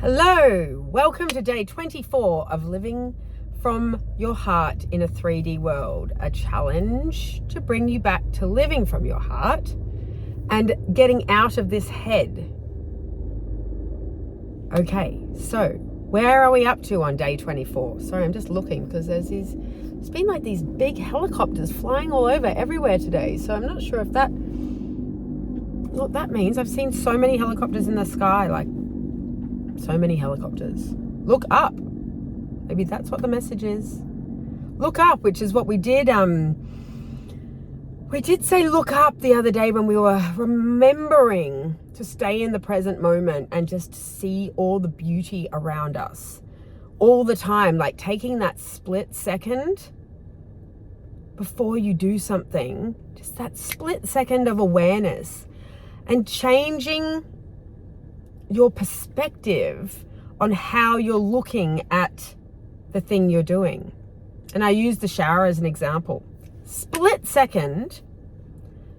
Hello, welcome to day 24 of living from your heart in a 3D world, a challenge to bring you back to living from your heart and getting out of this head. Okay, so where are we up to on day 24? Sorry, I'm just looking because it's been like these big helicopters flying all over everywhere today. So I'm not sure if what that means. I've seen so many helicopters in the sky, like so many helicopters. Look up. Maybe that's what the message is. Look up, which is what we did. We did say look up the other day when we were remembering to stay in the present moment and just see all the beauty around us all the time, like taking that split second before you do something, just that split second of awareness and changing your perspective on how you're looking at the thing you're doing. And I use the shower as an example. Split second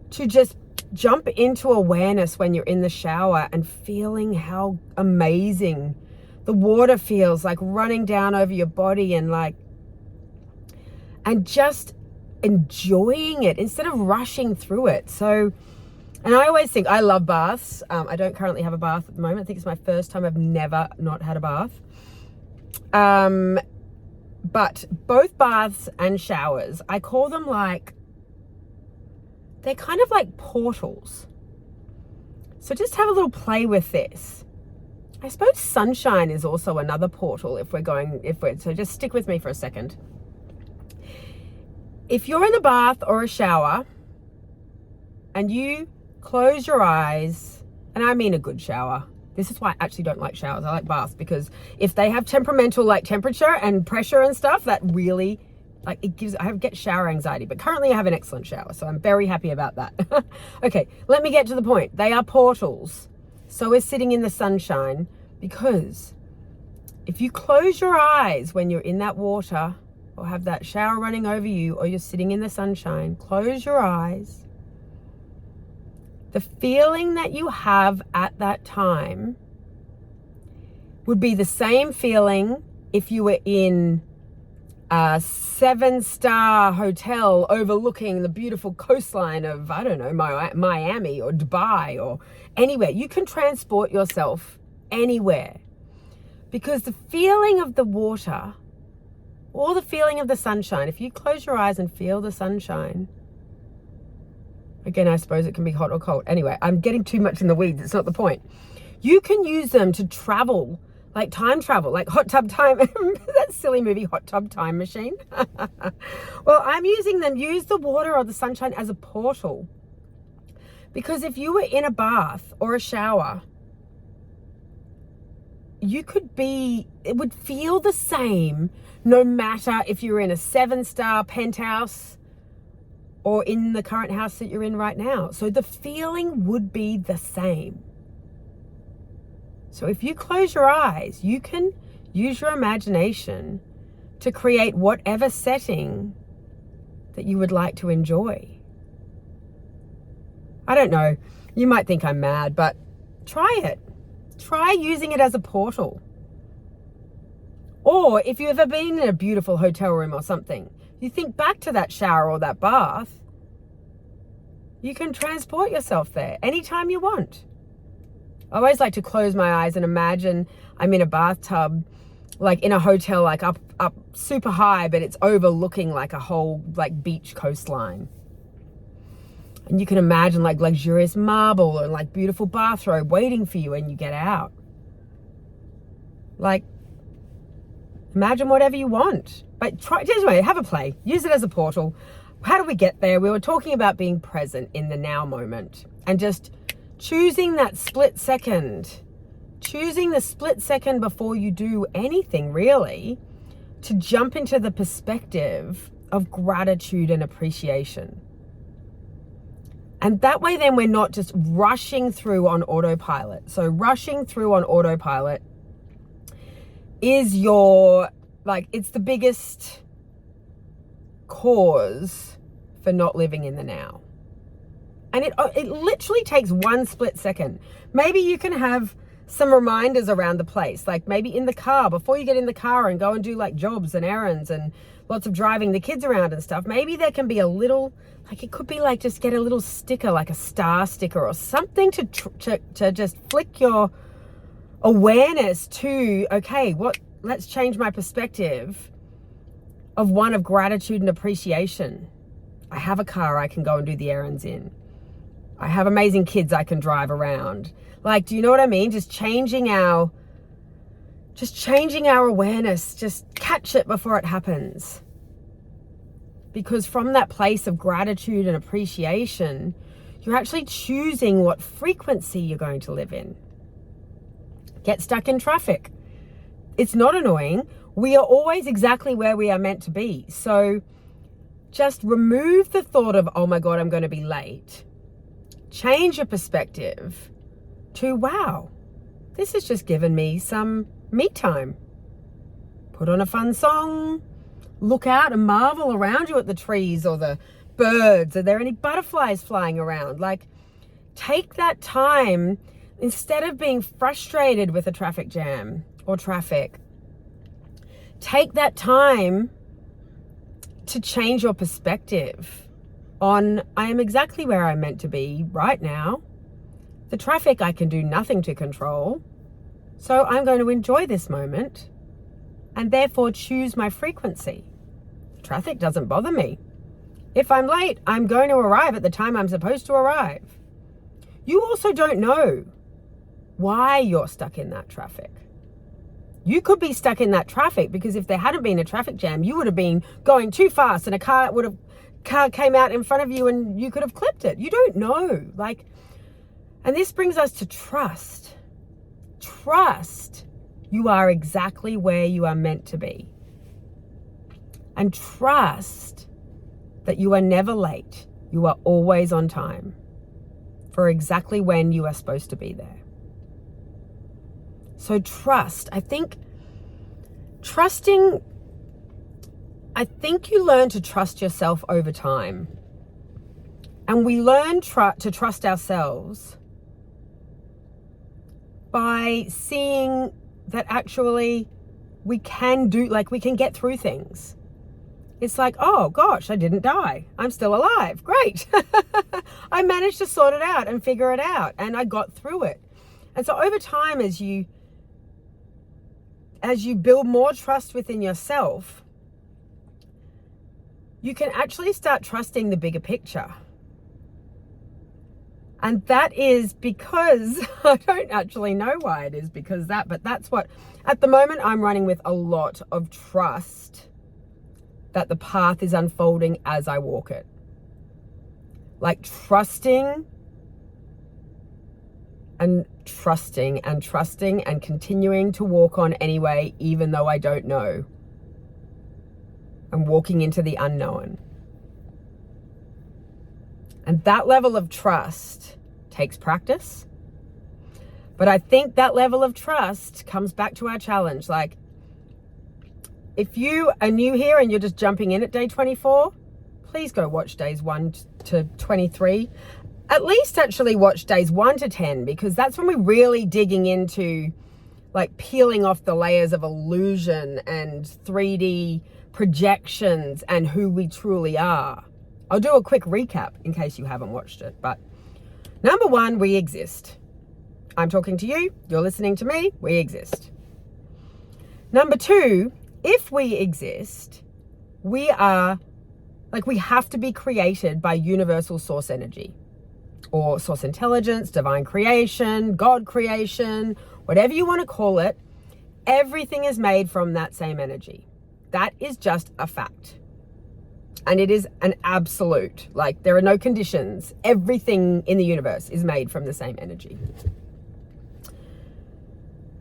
to just jump into awareness when you're in the shower and feeling how amazing the water feels, like running down over your body and just enjoying it instead of rushing through it. So, and I always think, I love baths. I don't currently have a bath at the moment. I think it's my first time. I've never not had a bath. But both baths and showers, I call them they're kind of like portals. So just have a little play with this. I suppose sunshine is also another portal so just stick with me for a second. If you're in a bath or a shower and you close your eyes, and I mean a good shower. This is why I actually don't like showers. I like baths because if they have temperamental temperature and pressure and stuff, that really I get shower anxiety, but currently I have an excellent shower, so I'm very happy about that. Okay, let me get to the point. They are portals. So is sitting in the sunshine, because if you close your eyes when you're in that water or have that shower running over you or you're sitting in the sunshine, close your eyes. The feeling that you have at that time would be the same feeling if you were in a 7-star hotel overlooking the beautiful coastline of, I don't know, Miami or Dubai or anywhere. You can transport yourself anywhere because the feeling of the water or the feeling of the sunshine, if you close your eyes and feel the sunshine, again, I suppose it can be hot or cold. Anyway, I'm getting too much in the weeds. It's not the point. You can use them to travel, like time travel, like Hot Tub Time. That silly movie, Hot Tub Time Machine. Well, I'm using them. Use the water or the sunshine as a portal. Because if you were in a bath or a shower, it would feel the same no matter if you were in a 7-star penthouse or in the current house that you're in right now. So the feeling would be the same. So if you close your eyes, you can use your imagination to create whatever setting that you would like to enjoy. I don't know, you might think I'm mad, but try it. Try using it as a portal. Or if you've ever been in a beautiful hotel room or something, you think back to that shower or that bath, you can transport yourself there anytime you want. I always like to close my eyes and imagine I'm in a bathtub, like in a hotel, like up super high, but it's overlooking like a whole beach coastline. And you can imagine luxurious marble or beautiful bathrobe waiting for you when you get out. Imagine whatever you want. But have a play. Use it as a portal. How do we get there? We were talking about being present in the now moment and just choosing that split second. Choosing the split second before you do anything really to jump into the perspective of gratitude and appreciation. And that way then we're not just rushing through on autopilot. So rushing through on autopilot is it's the biggest cause for not living in the now. And it literally takes one split second. Maybe you can have some reminders around the place, like maybe in the car, before you get in the car and go and do like jobs and errands and lots of driving the kids around and stuff. Maybe there can be a little, like it could be like just get a little sticker, like a star sticker or something to just flick your awareness to, okay, let's change my perspective of one of gratitude and appreciation. I have a car I can go and do the errands in. I have amazing kids I can drive around. Like, do you know what I mean? Just changing our awareness, just catch it before it happens. Because from that place of gratitude and appreciation, you're actually choosing what frequency you're going to live in. Get stuck in traffic. It's not annoying. We are always exactly where we are meant to be. So just remove the thought of, oh my God, I'm going to be late. Change your perspective to, wow, this has just given me some me time. Put on a fun song, look out and marvel around you at the trees or the birds. Are there any butterflies flying around? Like, take that time instead of being frustrated with a traffic jam or traffic. Take that time to change your perspective on, I am exactly where I'm meant to be right now. The traffic I can do nothing to control. So I'm going to enjoy this moment and therefore choose my frequency. Traffic doesn't bother me. If I'm late, I'm going to arrive at the time I'm supposed to arrive. You also don't know why you're stuck in that traffic. You could be stuck in that traffic because if there hadn't been a traffic jam, you would have been going too fast and a car came out in front of you and you could have clipped it. You don't know. And this brings us to trust. Trust you are exactly where you are meant to be. And trust that you are never late. You are always on time for exactly when you are supposed to be there. So trust. I think you learn to trust yourself over time. And we learn to trust ourselves by seeing that actually we can get through things. It's like, oh gosh, I didn't die. I'm still alive. Great. I managed to sort it out and figure it out and I got through it. And so over time, as you build more trust within yourself, you can actually start trusting the bigger picture. And that is because, I don't actually know why it is because but that's what, at the moment I'm running with a lot of trust that the path is unfolding as I walk it. Like trusting and trusting and trusting and continuing to walk on anyway, even though I don't know. I'm walking into the unknown. And that level of trust takes practice. But I think that level of trust comes back to our challenge. Like, if you are new here and you're just jumping in at day 24, please go watch days 1 to 23. At least actually watch days 1 to 10, because that's when we're really digging into like peeling off the layers of illusion and 3D projections and who we truly are. I'll do a quick recap in case you haven't watched it. But number 1, we exist. I'm talking to you, you're listening to me, we exist. Number 2, if we exist, we have to be created by universal source energy or source intelligence, divine creation, God creation, whatever you want to call it. Everything is made from that same energy. That is just a fact. And it is an absolute, like there are no conditions. Everything in the universe is made from the same energy.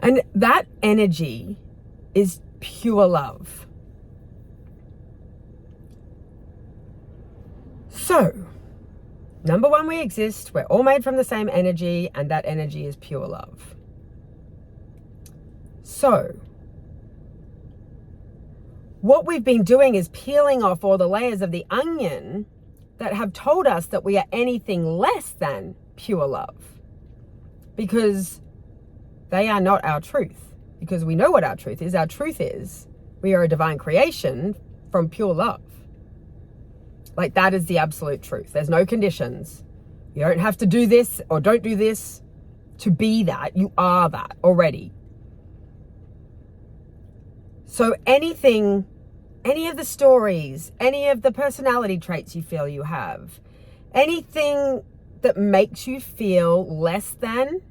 And that energy is pure love. So, number 1, we exist. We're all made from the same energy, and that energy is pure love. So, what we've been doing is peeling off all the layers of the onion that have told us that we are anything less than pure love. Because They are not our truth, because we know what our truth is. Our truth is we are a divine creation from pure love. Like, that is the absolute truth. There's no conditions. You don't have to do this or don't do this to be that. You are that already. So anything, any of the stories, any of the personality traits you feel you have, anything that makes you feel less than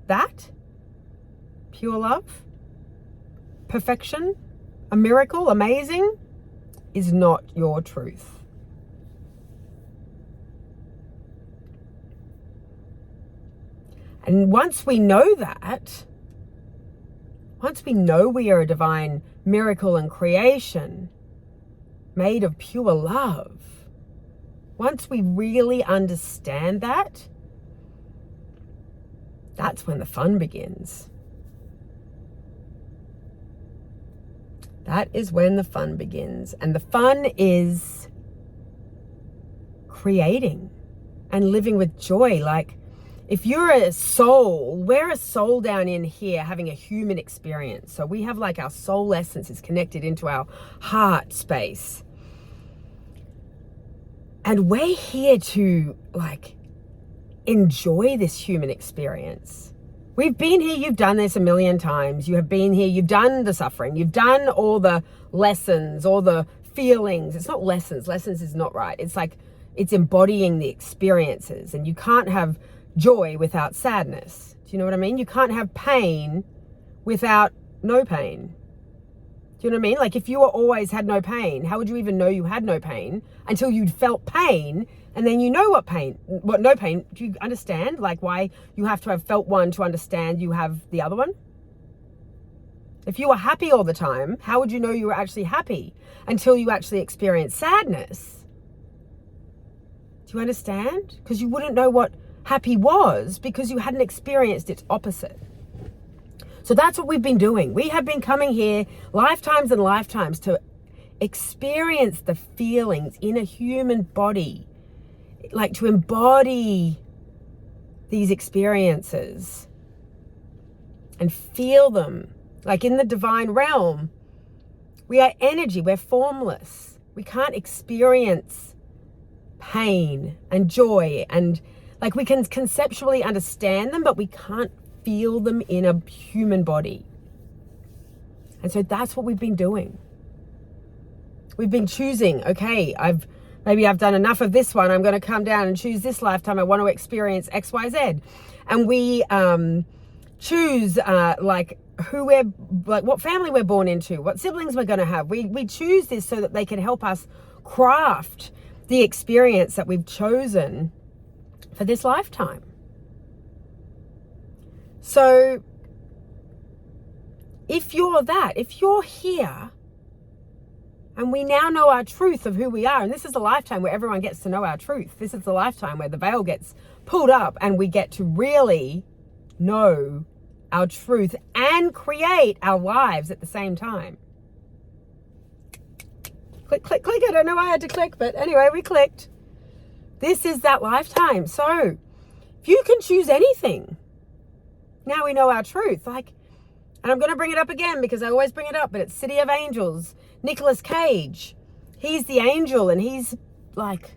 that, pure love, perfection, a miracle, amazing, is not your truth. And once we know that, once we know we are a divine miracle and creation made of pure love, once we really understand that, that's when the fun begins. That is when the fun begins. And the fun is creating and living with joy. Like, if you're a soul, we're a soul down in here having a human experience. So we have like our soul essence is connected into our heart space. And we're here to like enjoy this human experience. We've been here, you've done this a million times. You have been here, you've done the suffering, you've done all the lessons, all the feelings. It's not lessons is not right. It's like, it's embodying the experiences, and you can't have joy without sadness. Do you know what I mean? You can't have pain without no pain. Do you know what I mean? Like, if you always had no pain, how would you even know you had no pain until you'd felt pain? And then you know what no pain, do you understand? Like, why you have to have felt one to understand you have the other one? If you were happy all the time, how would you know you were actually happy until you actually experienced sadness? Do you understand? Because you wouldn't know what happy was because you hadn't experienced its opposite. So that's what we've been doing. We have been coming here lifetimes and lifetimes to experience the feelings in a human body, like to embody these experiences and feel them. Like, in the divine realm, we are energy, we're formless. We can't experience pain and joy, and like, we can conceptually understand them, but we can't feel them in a human body. And so that's what we've been doing. We've been choosing, okay, maybe I've done enough of this one. I'm going to come down and choose this lifetime. I want to experience X, Y, Z. And we choose like what family we're born into, what siblings we're going to have. We choose this so that they can help us craft the experience that we've chosen for this lifetime. So if you're here, and we now know our truth of who we are, and this is the lifetime where everyone gets to know our truth. This is the lifetime where the veil gets pulled up and we get to really know our truth and create our lives at the same time. Click, click, click. I don't know why I had to click, but anyway, we clicked. This is that lifetime. So if you can choose anything, now we know our truth. Like, and I'm going to bring it up again because I always bring it up, but it's City of Angels. Nicolas Cage, he's the angel, and he's like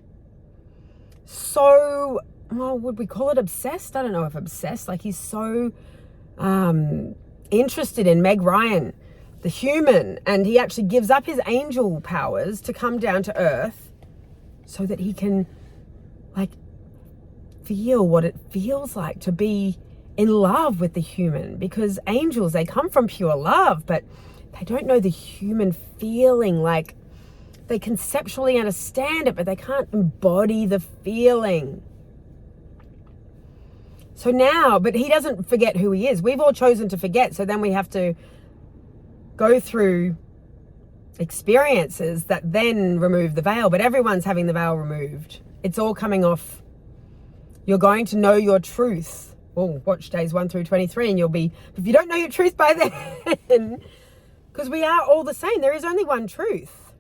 so, well, would we call it obsessed? I don't know if obsessed. Like, he's so interested in Meg Ryan, the human, and he actually gives up his angel powers to come down to earth so that he can like feel what it feels like to be in love with the human, because angels, they come from pure love, but they don't know the human feeling. Like, they conceptually understand it, but they can't embody the feeling. So now, but he doesn't forget who he is. We've all chosen to forget. So then we have to go through experiences that then remove the veil, but everyone's having the veil removed. It's all coming off. You're going to know your truth. Well, watch days 1 through 23 and you'll be, if you don't know your truth by then, because we are all the same. There is only one truth.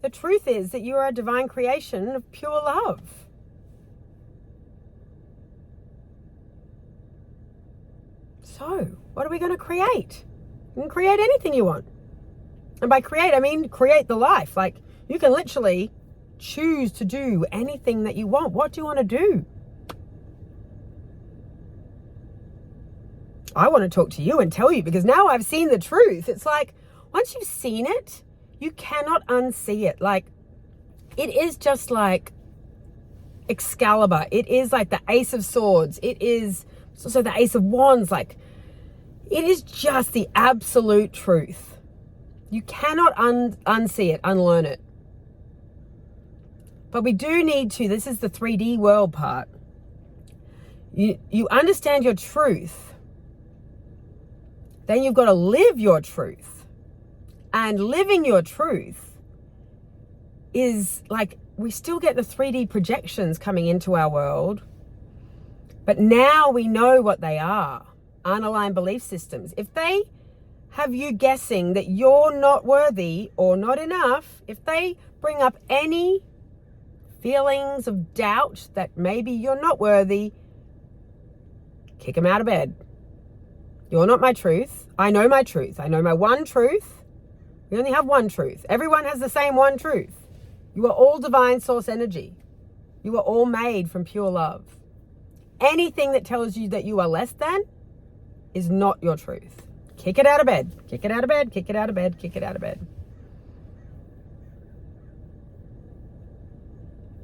The truth is that you are a divine creation of pure love. So what are we going to create? You can create anything you want. And by create, I mean create the life. Like, you can literally choose to do anything that you want. What do you want to do? I want to talk to you and tell you, because now I've seen the truth. It's like, once you've seen it, you cannot unsee it. Like, it is just like Excalibur. It is like the Ace of Swords. It is also the Ace of Wands. Like, it is just the absolute truth. You cannot unsee it, unlearn it. But we do need to, this is the 3D world part. You understand your truth. Then you've got to live your truth. And living your truth is like, we still get the 3D projections coming into our world. But now we know what they are. Unaligned belief systems. If they have you guessing that you're not worthy or not enough, if they bring up any feelings of doubt that maybe you're not worthy, kick them out of bed. You're not my truth. I know my truth. I know my one truth. We only have one truth. Everyone has the same one truth. You are all divine source energy. You are all made from pure love. Anything that tells you that you are less than is not your truth. Kick it out of bed. Kick it out of bed. Kick it out of bed. Kick it out of bed.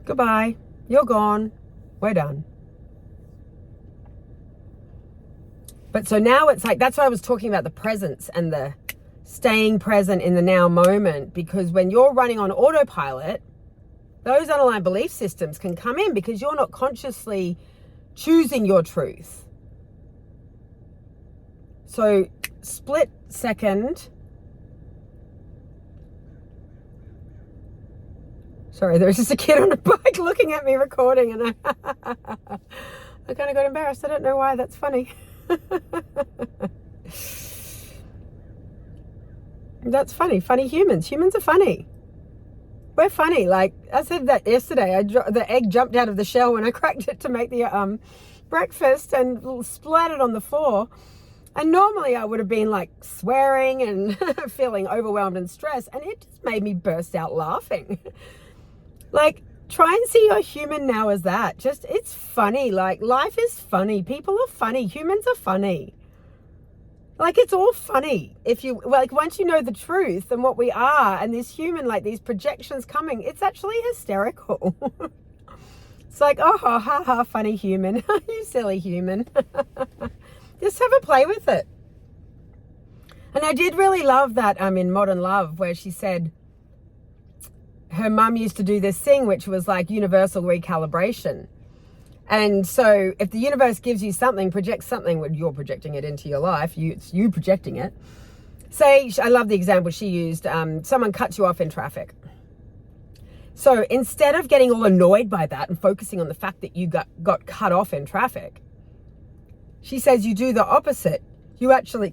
Goodbye. You're gone. We're done. But so now it's like, that's why I was talking about the presence and the staying present in the now moment, because when you're running on autopilot, those unaligned belief systems can come in because you're not consciously choosing your truth. So split second. Sorry, there's just a kid on a bike looking at me recording, and I kind of got embarrassed. I don't know why. That's funny. That's funny. Funny humans. Humans are funny. We're funny. Like I said that yesterday, the egg jumped out of the shell when I cracked it to make the breakfast and splattered on the floor. And normally I would have been like swearing and feeling overwhelmed and stressed, and it just made me burst out laughing. Like, try and see your human now as that. Just, it's funny. Like, life is funny. People are funny. Humans are funny. Like, it's all funny. If you, like, once you know the truth and what we are, and this human, like, these projections coming, it's actually hysterical. It's like, oh, ha, ha, funny human. You silly human. Just have a play with it. And I did really love that in Modern Love, where she said her mum used to do this thing, which was like universal recalibration. And so if the universe gives you something, projects something, when you're projecting it into your life, it's you projecting it. Say, I love the example she used, someone cuts you off in traffic. So instead of getting all annoyed by that and focusing on the fact that you got cut off in traffic, she says you do the opposite. You actually,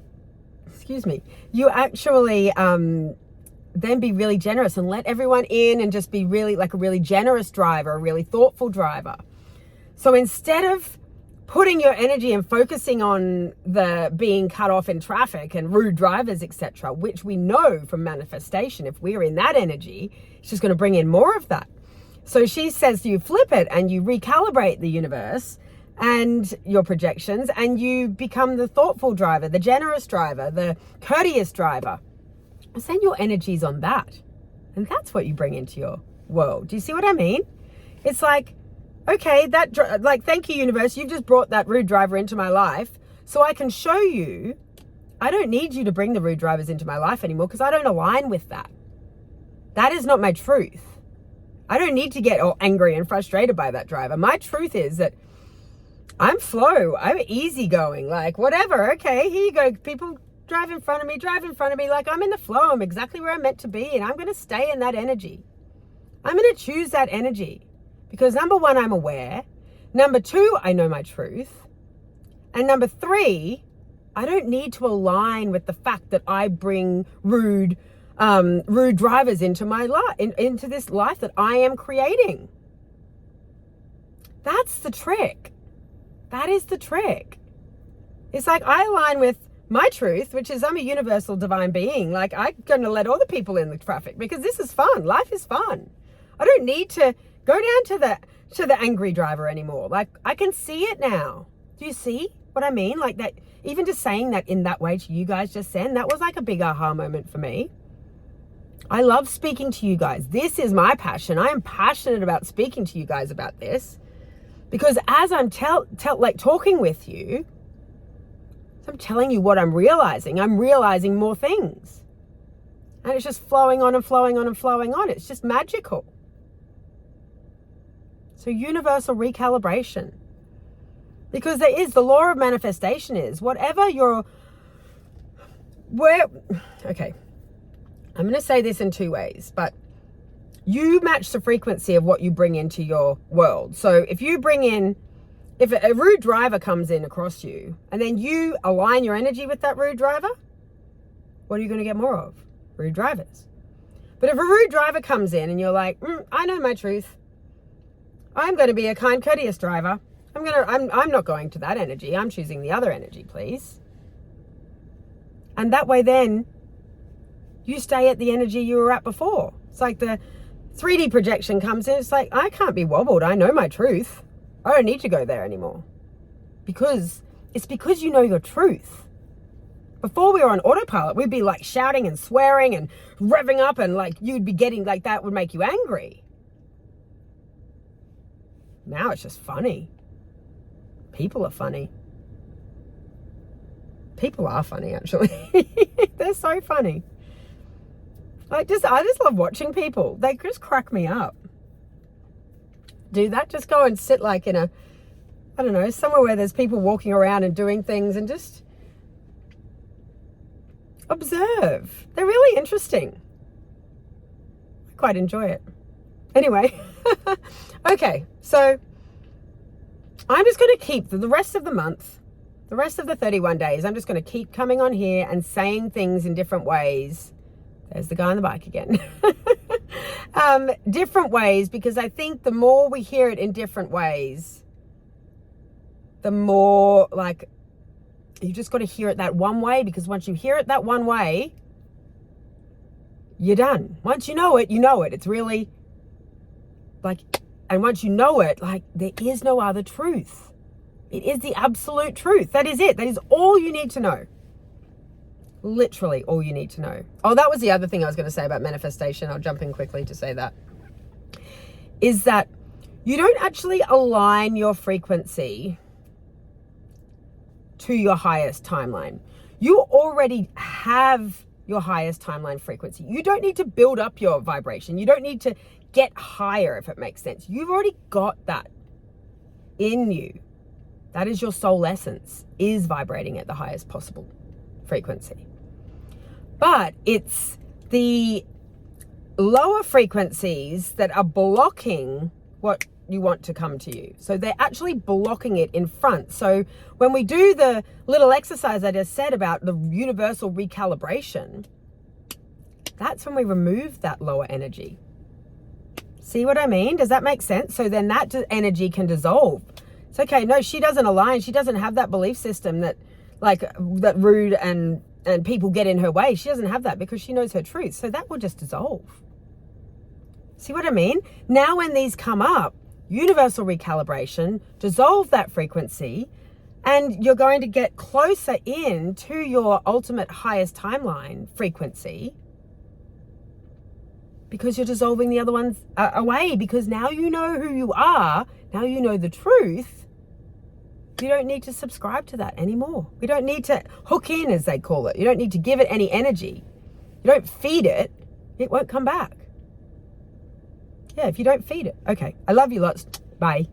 then be really generous and let everyone in and just be really like a really generous driver, a really thoughtful driver. So instead of putting your energy and focusing on the being cut off in traffic and rude drivers, etc., which we know from manifestation, if we're in that energy, it's just going to bring in more of that. So she says you flip it and you recalibrate the universe and your projections, and you become the thoughtful driver, the generous driver, the courteous driver. Send your energies on that. And that's what you bring into your world. Do you see what I mean? It's like, okay, thank you, universe. You've just brought that rude driver into my life, so I can show you, I don't need you to bring the rude drivers into my life anymore, because I don't align with that. That is not my truth. I don't need to get all angry and frustrated by that driver. My truth is that I'm flow. I'm easygoing. Like, whatever. Okay, here you go. People drive in front of me. Like, I'm in the flow. I'm exactly where I'm meant to be, and I'm going to stay in that energy. I'm going to choose that energy because, number one, I'm aware. Number two, I know my truth. And number three, I don't need to align with the fact that I bring rude drivers into my life, into this life that I am creating. That's the trick. That is the trick. It's like I align with my truth, which is I'm a universal divine being. Like I'm going to let all the people in the traffic because this is fun. Life is fun. I don't need to go down to the angry driver anymore. Like I can see it now. Do you see what I mean? Like that, even just saying that in that way to you guys just then, that was like a big aha moment for me. I love speaking to you guys. This is my passion. I am passionate about speaking to you guys about this because as I'm talking with you, I'm telling you what I'm realizing more things. And it's just flowing on and flowing on and flowing on. It's just magical. So universal recalibration. Because there is, the law of manifestation is whatever okay. I'm going to say this in two ways, but you match the frequency of what you bring into your world. So if a rude driver comes in across you and then you align your energy with that rude driver, what are you going to get more of? Rude drivers. But if a rude driver comes in and you're like, I know my truth. I'm going to be a kind, courteous driver. I'm not going to that energy. I'm choosing the other energy, please. And that way then you stay at the energy you were at before. It's like the 3D projection comes in. It's like, I can't be wobbled. I know my truth. I don't need to go there anymore. Because you know your truth. Before we were on autopilot, we'd be like shouting and swearing and revving up and like you'd be getting like that would make you angry. Now it's just funny. People are funny. People are funny, actually. They're so funny. I just love watching people. They just crack me up. Do that. Just go and sit like in I don't know, somewhere where there's people walking around and doing things and just observe. They're really interesting. I quite enjoy it. Anyway, okay, so I'm just going to keep the rest of the month, the rest of the 31 days, I'm just going to keep coming on here and saying things in different ways. There's the guy on the bike again. Different ways, because I think the more we hear it in different ways, the more like you just got to hear it that one way, because once you hear it that one way, you're done. Once you know it, you know it. It's really like, and once you know it, like there is no other truth. It is the absolute truth. That is it. That is all you need to know. Literally all you need to know. Oh, that was the other thing I was going to say about manifestation. I'll jump in quickly to say that. Is that you don't actually align your frequency to your highest timeline. You already have your highest timeline frequency. You don't need to build up your vibration. You don't need to get higher, if it makes sense. You've already got that in you. That is your soul essence, is vibrating at the highest possible frequency. But it's the lower frequencies that are blocking what you want to come to you. So they're actually blocking it in front. So when we do the little exercise I just said about the universal recalibration, that's when we remove that lower energy. See what I mean? Does that make sense? So then that energy can dissolve. It's okay. No, she doesn't align. She doesn't have that belief system that like that rude and people get in her way. She doesn't have that because she knows her truth. So that will just dissolve. See what I mean? Now when these come up, universal recalibration, dissolve that frequency, and you're going to get closer in to your ultimate highest timeline frequency, because you're dissolving the other ones away, because now you know who you are, now you know the truth. You don't need to subscribe to that anymore. We don't need to hook in, as they call it. You don't need to give it any energy. You don't feed it, it won't come back. Yeah, if you don't feed it. Okay, I love you lots. Bye.